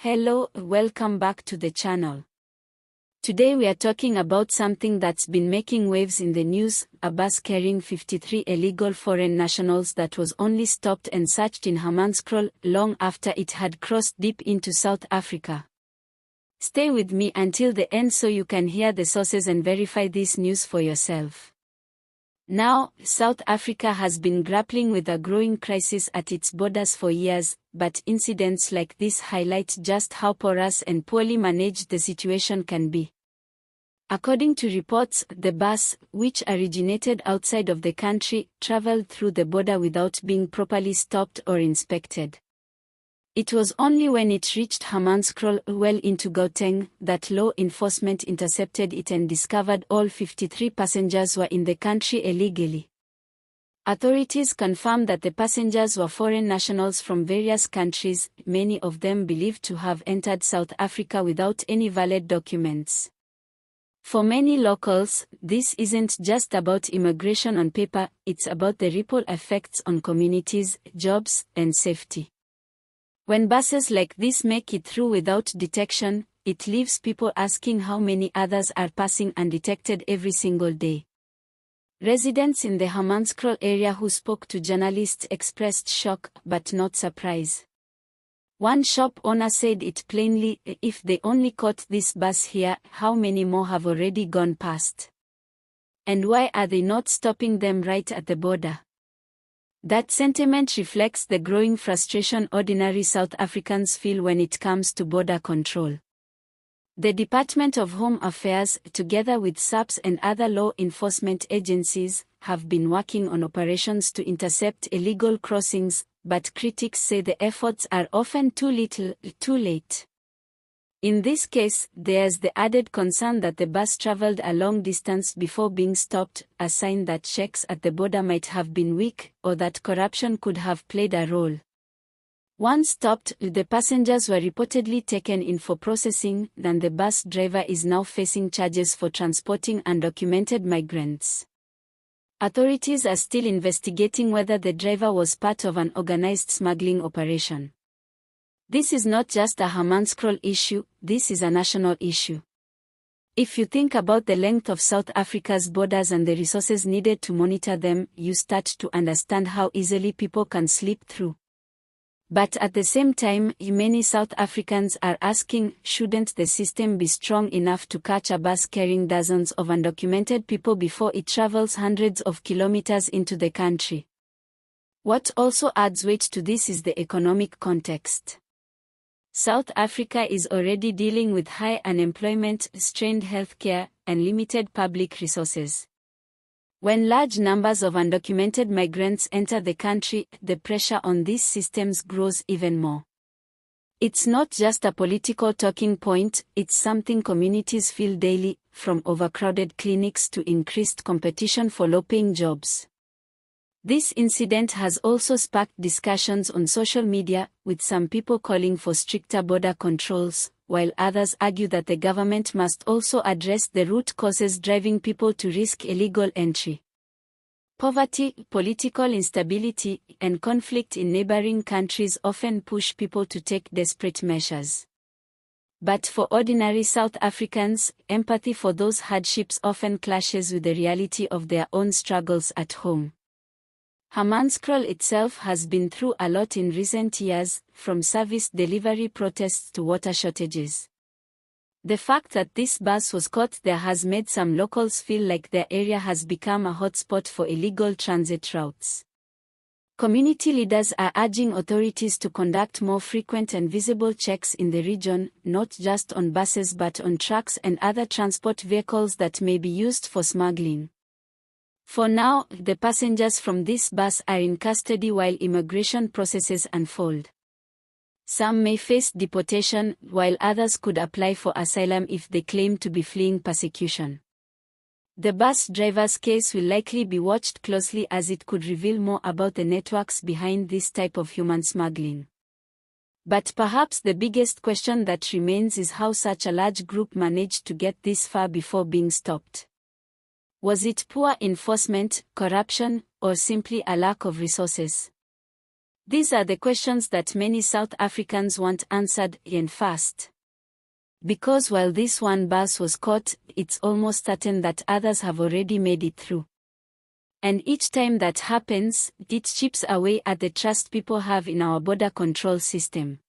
Hello, welcome back to the channel. Today we are talking about something that's been making waves in the news, a bus carrying 53 illegal foreign nationals that was only stopped and searched in Hammanskraal long after it had crossed deep into South Africa. Stay with me until the end so you can hear the sources and verify this news for yourself. Now, South Africa has been grappling with a growing crisis at its borders for years, but incidents like this highlight just how porous and poorly managed the situation can be. According to reports, the bus, which originated outside of the country, traveled through the border without being properly stopped or inspected. It was only when it reached Hammanskraal, well into Gauteng, that law enforcement intercepted it and discovered all 53 passengers were in the country illegally. Authorities confirmed that the passengers were foreign nationals from various countries, many of them believed to have entered South Africa without any valid documents. For many locals, this isn't just about immigration on paper, it's about the ripple effects on communities, jobs, and safety. When buses like this make it through without detection, it leaves people asking how many others are passing undetected every single day. Residents in the Hammanskraal area who spoke to journalists expressed shock but not surprise. One shop owner said it plainly, if they only caught this bus here, how many more have already gone past? And why are they not stopping them right at the border? That sentiment reflects the growing frustration ordinary South Africans feel when it comes to border control. The Department of Home Affairs, together with SAPS and other law enforcement agencies, have been working on operations to intercept illegal crossings, but critics say the efforts are often too little, too late. In this case, there's the added concern that the bus traveled a long distance before being stopped, a sign that checks at the border might have been weak, or that corruption could have played a role. Once stopped, the passengers were reportedly taken in for processing, and the bus driver is now facing charges for transporting undocumented migrants. Authorities are still investigating whether the driver was part of an organized smuggling operation. This is not just a Hammanskraal issue, this is a national issue. If you think about the length of South Africa's borders and the resources needed to monitor them, you start to understand how easily people can slip through. But at the same time, many South Africans are asking, shouldn't the system be strong enough to catch a bus carrying dozens of undocumented people before it travels hundreds of kilometers into the country? What also adds weight to this is the economic context. South Africa is already dealing with high unemployment, strained healthcare, and limited public resources. When large numbers of undocumented migrants enter the country, the pressure on these systems grows even more. It's not just a political talking point, it's something communities feel daily, from overcrowded clinics to increased competition for low-paying jobs. This incident has also sparked discussions on social media, with some people calling for stricter border controls, while others argue that the government must also address the root causes driving people to risk illegal entry. Poverty, political instability, and conflict in neighboring countries often push people to take desperate measures. But for ordinary South Africans, empathy for those hardships often clashes with the reality of their own struggles at home. Hammanskraal itself has been through a lot in recent years, from service delivery protests to water shortages. The fact that this bus was caught there has made some locals feel like their area has become a hotspot for illegal transit routes. Community leaders are urging authorities to conduct more frequent and visible checks in the region, not just on buses but on trucks and other transport vehicles that may be used for smuggling. For now, the passengers from this bus are in custody while immigration processes unfold. Some may face deportation, while others could apply for asylum if they claim to be fleeing persecution. The bus driver's case will likely be watched closely as it could reveal more about the networks behind this type of human smuggling. But perhaps the biggest question that remains is how such a large group managed to get this far before being stopped. Was it poor enforcement, corruption, or simply a lack of resources? These are the questions that many South Africans want answered, and fast. Because while this one bus was caught, it's almost certain that others have already made it through. And each time that happens, it chips away at the trust people have in our border control system.